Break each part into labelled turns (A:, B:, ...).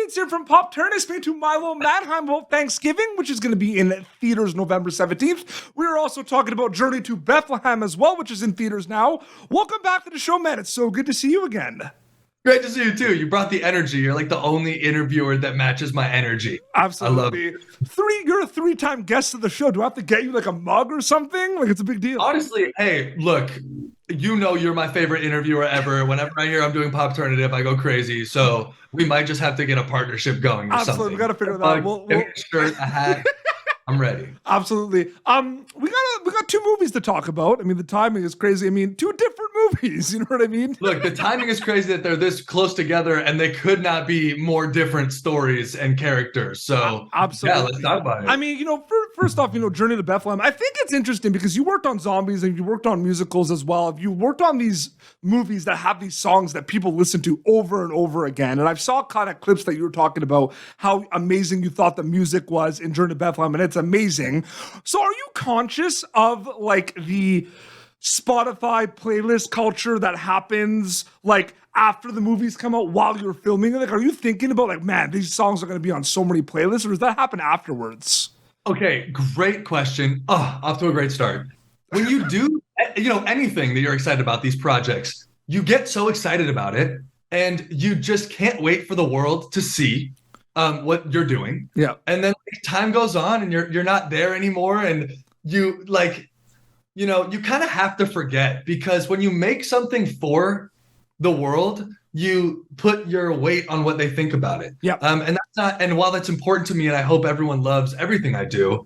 A: updates here from Pop Turn. I speak to Milo Manheim about Thanksgiving, which is going to be in theaters November 17th. We're also talking about Journey to Bethlehem as well, which is in theaters now. Welcome back to the show, man. It's so good to see you again.
B: Great to see you too. You brought the energy. You're like the only interviewer that matches my energy.
A: Absolutely. You're a 3-time guest of the show. Do I have to get you like a mug or something? Like, it's a big deal.
B: Honestly, hey, look, you know you're my favorite interviewer ever. Whenever I hear I'm doing Pop Alternative, I go crazy. So we might just have to get a partnership going or
A: Absolutely.
B: something.
A: We got to figure that out. We'll
B: a shirt, a hat. I'm ready.
A: Absolutely. We got 2 movies to talk about. I mean, the timing is crazy. I mean, 2 different movies. You know what I mean?
B: Look, the timing is crazy that they're this close together, and they could not be more different stories and characters. So,
A: absolutely.
B: Yeah, let's talk about it.
A: I mean, first off, Journey to Bethlehem. I think it's interesting because you worked on zombies and you worked on musicals as well. You worked on these movies that have these songs that people listen to over and over again. And I saw kind of clips that you were talking about how amazing you thought the music was in Journey to Bethlehem, and it's amazing. So are you conscious of like the Spotify playlist culture that happens like after the movies come out while you're filming it? Like, are you thinking about like, man, these songs are going to be on so many playlists, or does that happen afterwards?
B: Okay, great question. Oh, off to a great start. When you do, anything that you're excited about, these projects, you get so excited about it and you just can't wait for the world to see what you're doing.
A: Yeah.
B: And then time goes on and you're not there anymore. And you you kind of have to forget, because when you make something for the world, you put your weight on what they think about it.
A: Yeah.
B: And while that's important to me, and I hope everyone loves everything I do,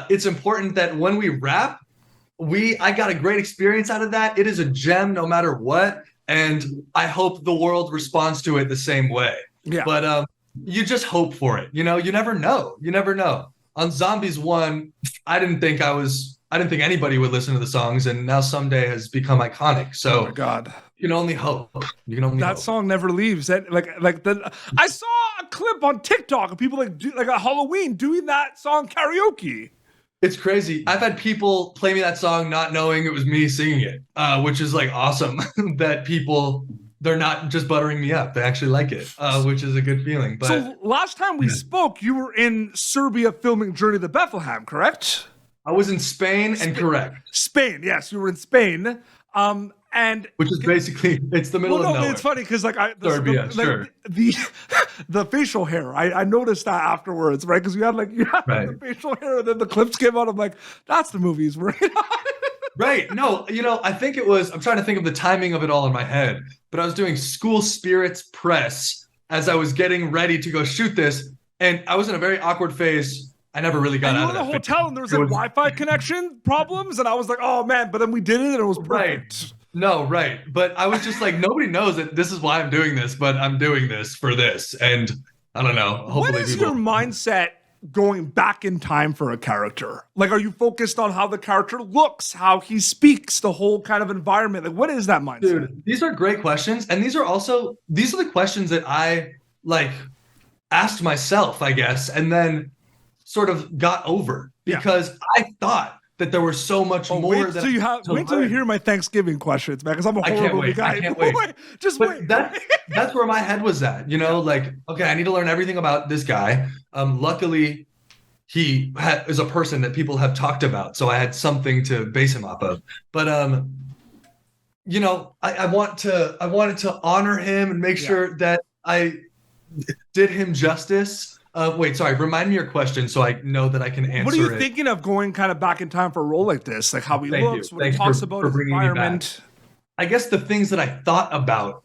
B: it's important that when we rap, I got a great experience out of that. It is a gem no matter what. And I hope the world responds to it the same way.
A: Yeah.
B: But you just hope for it. You never know. You never know. On Zombies 1, I didn't think anybody would listen to the songs, and now Someday has become iconic. So,
A: oh my God.
B: You can only hope.
A: That song never leaves. I saw a clip on TikTok of people like at Halloween doing that song karaoke.
B: It's crazy. I've had people play me that song not knowing it was me singing it, which is like awesome that they're not just buttering me up. They actually like it, which is a good feeling. But
A: so last time we spoke, you were in Serbia filming Journey to Bethlehem, correct?
B: I was in Spain, and correct.
A: Spain, yes, you were in Spain. And
B: which is basically, it's the middle of nowhere.
A: It's funny because
B: Sure.
A: The facial hair. I noticed that afterwards, right? Because you had right. The facial hair, and then the clips came out. I'm like, that's the movies we're in.
B: Right. No, I think it was, I'm trying to think of the timing of it all in my head, but I was doing school spirits press as I was getting ready to go shoot this. And I was in a very awkward phase. I never really got out of that.
A: You were in a hotel and there was Wi-Fi connection problems. And I was like, oh man, but then we did it and it was perfect.
B: Right. No, right. But I was just like, nobody knows that this is why I'm doing this, but I'm doing this for this. And I don't know. Hopefully
A: what is your mindset going back in time for a character? Like, are you focused on how the character looks, how he speaks, the whole kind of environment? Like, what is that mindset?
B: Dude, these are great questions. And these are the questions that I asked myself, I guess, and then sort of got over because I thought that there was so much more.
A: Wait till you hear my Thanksgiving questions, man, because I'm a horrible guy.
B: I can't wait. Wait. That's where my head was at. Okay, I need to learn everything about this guy. Luckily, he is a person that people have talked about, so I had something to base him off of. But I wanted to honor him and make sure that I did him justice. Wait, sorry. Remind me your question so I know that I can answer it.
A: What are you thinking of going kind of back in time for a role like this? Like how he looks, what he talks about, his environment?
B: I guess the things that I thought about,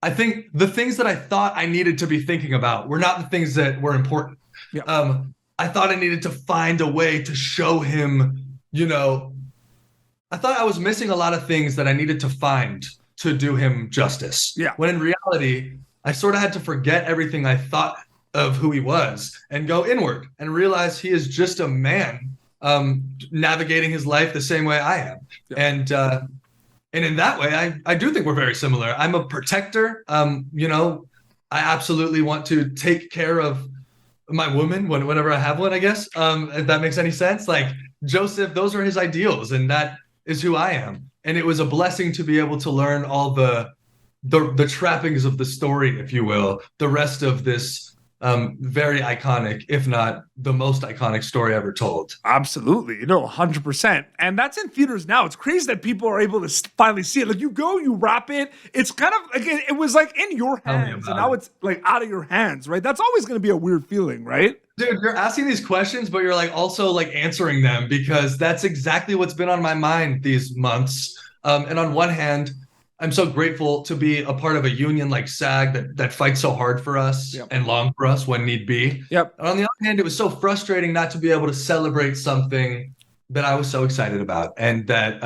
B: I think the things that I thought I needed to be thinking about were not the things that were important.
A: Yeah.
B: I thought I needed to find a way to show him, I thought I was missing a lot of things that I needed to find to do him justice.
A: Yeah.
B: When in reality, I sort of had to forget everything I thought of who he was and go inward and realize he is just a man navigating his life the same way I am. Yeah. And in that way, I do think we're very similar. I'm a protector. I absolutely want to take care of my woman whenever I have one, I guess, if that makes any sense. Like Joseph, those are his ideals, and that is who I am. And it was a blessing to be able to learn all the the trappings of the story, if you will, the rest of this very iconic, if not the most iconic story ever told.
A: Absolutely. 100%. And that's in theaters now. It's crazy that people are able to finally see it. Like you go, you wrap it. It's kind of like it was like in your hands and now it's like out of your hands, right? That's always going to be a weird feeling, right?
B: Dude, you're asking these questions, but you're like also like answering them because that's exactly what's been on my mind these months. And on one hand, I'm so grateful to be a part of a union like SAG that fights so hard for us and long for us when need be.
A: Yep.
B: And on the other hand, it was so frustrating not to be able to celebrate something that I was so excited about and that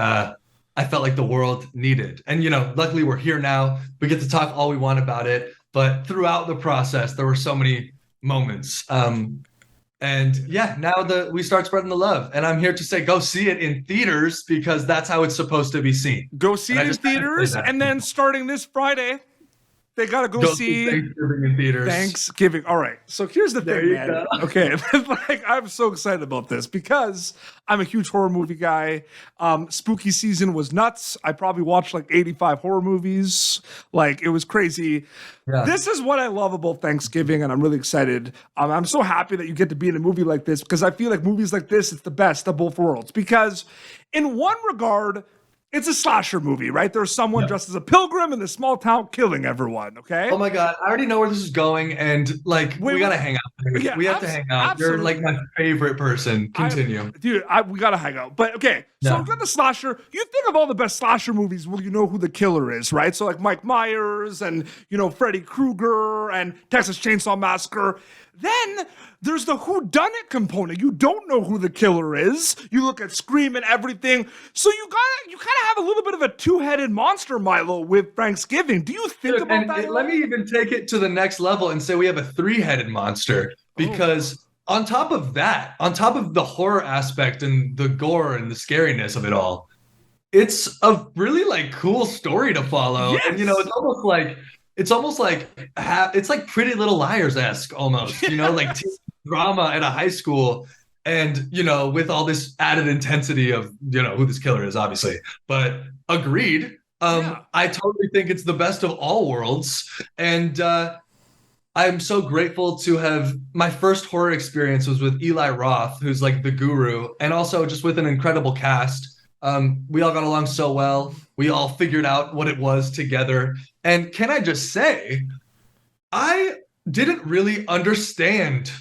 B: I felt like the world needed. And, luckily we're here now. We get to talk all we want about it. But throughout the process, there were so many moments. Now we start spreading the love. And I'm here to say, go see it in theaters because that's how it's supposed to be seen.
A: Go see it in theaters. And then starting this Friday, they got to go see
B: Thanksgiving in theaters.
A: Thanksgiving. All right. So here's the thing, man. Go. Okay. I'm so excited about this because I'm a huge horror movie guy. Spooky season was nuts. I probably watched like 85 horror movies. Like it was crazy. Yeah. This is what I love about Thanksgiving, and I'm really excited. I'm so happy that you get to be in a movie like this because I feel like movies like this, it's the best of both worlds. Because in one regard, it's a slasher movie, right? There's someone dressed as a pilgrim in this small town killing everyone, okay?
B: Oh my God, I already know where this is going, and we gotta hang out. Yeah, we have to hang out. Absolutely. You're like my favorite person. Continue.
A: We gotta hang out. But okay, so we've got the slasher. You think of all the best slasher movies, well, you know who the killer is, right? So like Mike Myers and, Freddy Krueger and Texas Chainsaw Massacre. Then there's the whodunit component. You don't know who the killer is. You look at Scream and everything. So you kind of have a little bit of a two-headed monster, Milo, with Thanksgiving. Do you think about that?
B: Let me even take it to the next level and say we have a three-headed monster because on top of that, on top of the horror aspect and the gore and the scariness of it all, it's a really like cool story to follow. Yes. And it's almost like it's like Pretty Little Liars-esque almost, like teen drama at a high school. And, with all this added intensity of, who this killer is, obviously. But agreed. I totally think it's the best of all worlds. And I'm so grateful to have my first horror experience was with Eli Roth, who's like the guru, and also just with an incredible cast. We all got along so well. We all figured out what it was together. And can I just say, I didn't really understand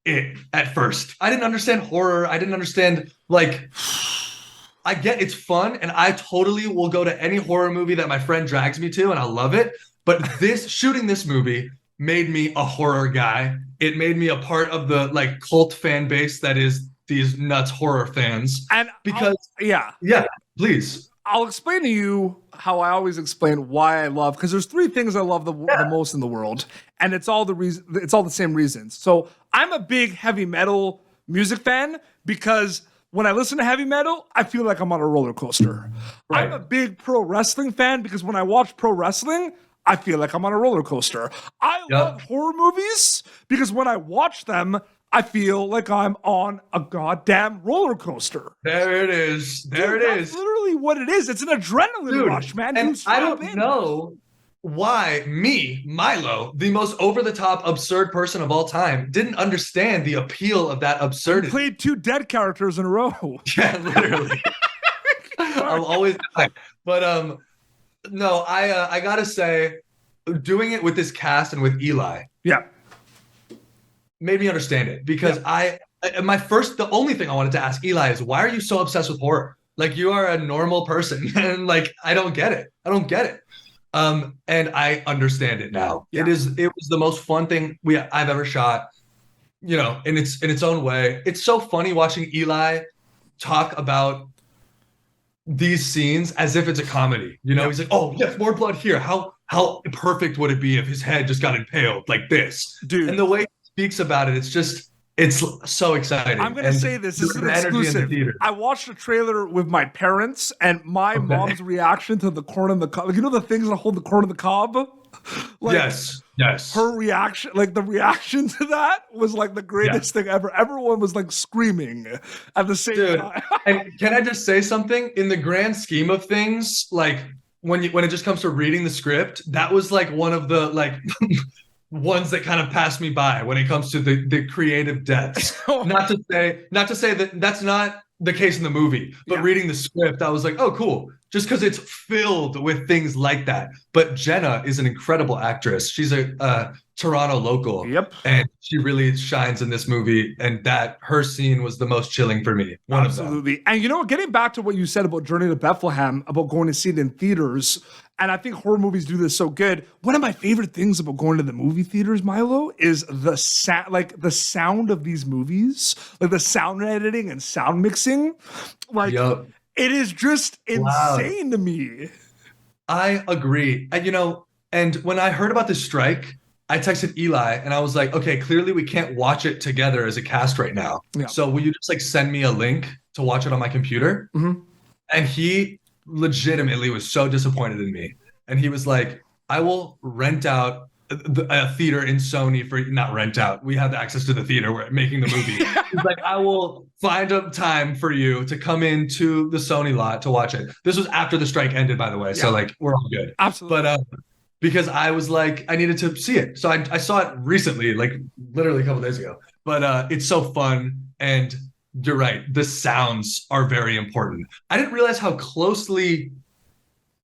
B: it at first. I didn't understand horror. I didn't understand, I get it's fun, and I totally will go to any horror movie that my friend drags me to, and I love it. But shooting this movie made me a horror guy. It made me a part of the, cult fan base that is these nuts horror fans.
A: And
B: because please.
A: I'll explain to you how I always explain why I love, because there's three things I love the most in the world, and it's all the same reasons. So I'm a big heavy metal music fan because when I listen to heavy metal, I feel like I'm on a roller coaster. Right. I'm a big pro wrestling fan because when I watch pro wrestling, I feel like I'm on a roller coaster. I love horror movies because when I watch them, I feel like I'm on a goddamn roller coaster.
B: There it is.
A: That's literally what it is. It's an adrenaline rush, man.
B: And I don't know why me, Milo, the most over-the-top absurd person of all time, didn't understand the appeal of that absurdity.
A: You played two dead characters in a row.
B: Yeah, literally. I'm always dying. But no, I gotta say, doing it with this cast and with Eli.
A: Yeah.
B: Made me understand it because the only thing I wanted to ask Eli is, why are you so obsessed with horror? Like, you are a normal person and I don't get it. And I understand it now. Yeah. It was the most fun thing I've ever shot, in its own way. It's so funny watching Eli talk about these scenes as if it's a comedy. He's like, oh yes, more blood here. How perfect would it be if his head just got impaled like this? Dude. And the way speaks about it, it's so exciting.
A: I'm going to say this is an exclusive. I watched a trailer with my parents, and my mom's reaction to the corn on the cob. The things that hold the corn on the cob?
B: Yes.
A: Her reaction, the reaction to that was the greatest thing ever. Everyone was screaming at the same time.
B: And can I just say something? In the grand scheme of things, when it just comes to reading the script, that was like one of the like ones that kind of passed me by when it comes to the creative depths. Not to say that that's not the case in the movie, but reading the script, I was like, oh, cool. Just because it's filled with things like that. But Jenna is an incredible actress. She's a Toronto local.
A: Yep.
B: And she really shines in this movie. And that her scene was the most chilling for me.
A: Absolutely. And you know, getting back to what you said about Journey to Bethlehem, about going to see it in theaters, and I think horror movies do this so good. One of my favorite things about going to the movie theaters, Milo, is the sound of these movies, like the sound editing and sound mixing. Like, it is just insane to me.
B: I agree. And when I heard about this strike, I texted Eli and I was like, okay, clearly we can't watch it together as a cast right now. Yeah. So will you just like send me a link to watch it on my computer? Mm-hmm. And he legitimately was so disappointed in me. And he was like, I will rent out a theater in Sony for not rent out. We have access to the theater. We're making the movie. He's like, I will find a time for you to come into the Sony lot to watch it. This was after the strike ended, by the way. Yeah. So like, we're all good.
A: Absolutely.
B: But because I was like, I needed to see it. So I saw it recently, like literally a couple days ago. But it's so fun. And you're right. The sounds are very important. I didn't realize how closely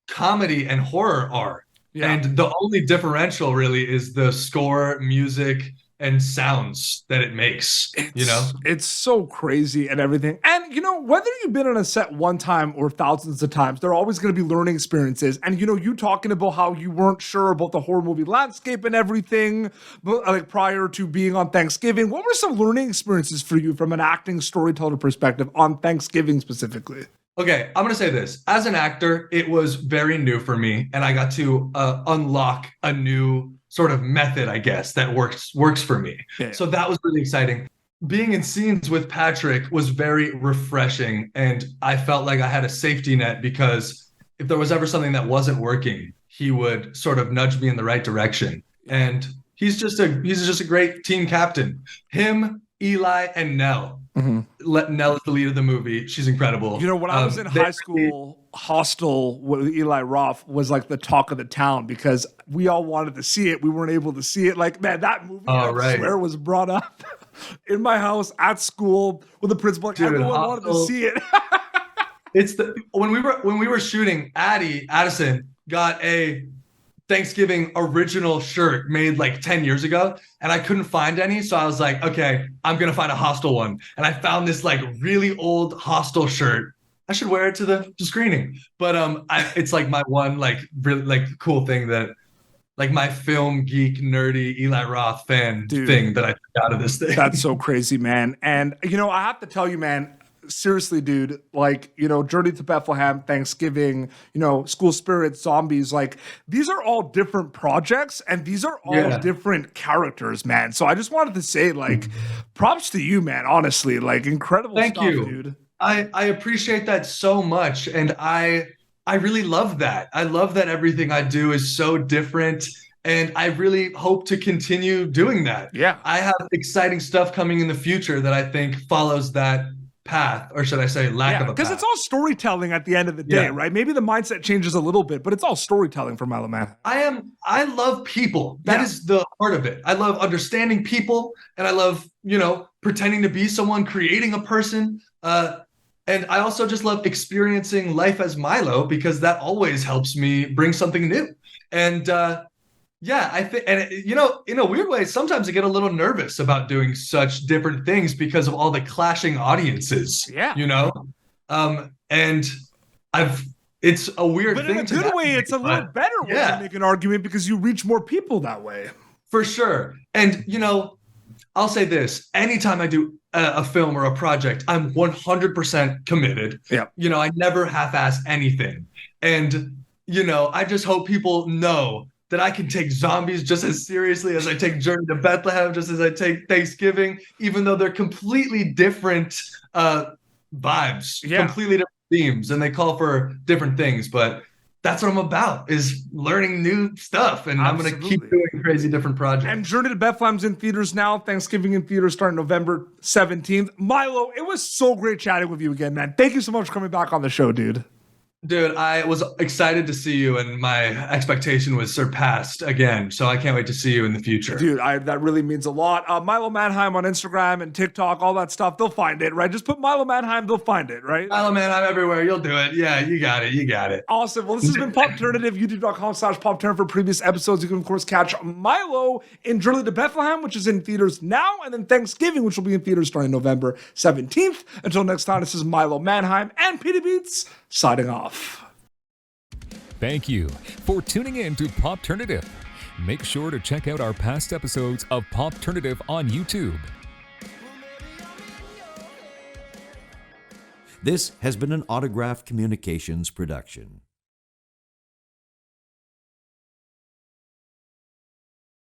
B: comedy and horror are. Yeah. And the only differential really is the score, music, and sounds that it makes, It's
A: so crazy and everything. And, whether you've been on a set one time or thousands of times, there are always going to be learning experiences. And, you talking about how you weren't sure about the horror movie landscape and everything, but like prior to being on Thanksgiving, what were some learning experiences for you from an acting storyteller perspective on Thanksgiving specifically?
B: Okay, I'm going to say this. As an actor, it was very new for me, and I got to unlock a new sort of method, I guess, that works for me. Yeah. So that was really exciting. Being in scenes with Patrick was very refreshing, and I felt like I had a safety net because if there was ever something that wasn't working, he would sort of nudge me in the right direction. And he's just a great team captain. Him, Eli, and Nell. Mm-hmm. Nell is the lead of the movie. She's incredible.
A: When I was in high school, Hostel with Eli Roth was like the talk of the town because we all wanted to see it. We weren't able to see it. Like, man, that movie, I swear, was brought up in my house at school with the principal. Like, dude, everyone wanted to see it.
B: It's when we were shooting, Addison got a Thanksgiving original shirt made like 10 years ago, and I couldn't find any. So I was like, okay, I'm going to find a Hostel one. And I found this like really old Hostel shirt. I should wear it to the screening. But it's like my one like really like cool thing that like my film geek nerdy Eli Roth fan thing that I took out of this thing.
A: That's so crazy, man. And I have to tell you, man, seriously, dude, like, Journey to Bethlehem, Thanksgiving, School Spirit, Zombies, like, these are all different projects and these are all different characters, man. So I just wanted to say, like, props to you, man, honestly, like, incredible
B: Thank
A: stuff,
B: you.
A: Dude.
B: I appreciate that so much. And I really love that. I love that everything I do is so different. And I really hope to continue doing that.
A: Yeah.
B: I have exciting stuff coming in the future that I think follows that path, or should I say lack of a path.
A: Because it's all storytelling at the end of the day, right? Maybe the mindset changes a little bit, but it's all storytelling for Milo Manheim.
B: I love people. That is the heart of it. I love understanding people, and I love, pretending to be someone, creating a person. And I also just love experiencing life as Milo because that always helps me bring something new. And I think, and in a weird way, sometimes I get a little nervous about doing such different things because of all the clashing audiences.
A: Yeah.
B: And it's a weird thing. But
A: in a good way, it's a little better way to make an argument because you reach more people that way.
B: For sure. And, I'll say this, anytime I do a film or a project, I'm 100% committed.
A: Yeah.
B: I never half-ass anything. And, I just hope people know that I can take Zombies just as seriously as I take Journey to Bethlehem, just as I take Thanksgiving, even though they're completely different vibes, completely different themes, and they call for different things. But that's what I'm about, is learning new stuff, and Absolutely. I'm going to keep doing crazy different projects.
A: And Journey to Bethlehem's in theaters now, Thanksgiving in theaters starting November 17th. Milo, it was so great chatting with you again, man. Thank you so much for coming back on the show, dude.
B: Dude, I was excited to see you, and my expectation was surpassed again. So I can't wait to see you in the future.
A: Dude, that really means a lot. Milo Manheim on Instagram and TikTok, all that stuff, they'll find it, right? Just put Milo Manheim, they'll find it, right?
B: Milo Manheim everywhere. You'll do it. Yeah, you got it. You got it.
A: Awesome. Well, this has been Popternative, youtube.com/Popturn for previous episodes. You can, of course, catch Milo in Journey to Bethlehem, which is in theaters now, and then Thanksgiving, which will be in theaters starting November 17th. Until next time, this is Milo Manheim and Petey Beats signing off.
C: Thank you for tuning in to Popternative. Make sure to check out our past episodes of Popternative on YouTube.
D: This has been an Autograph Communications production.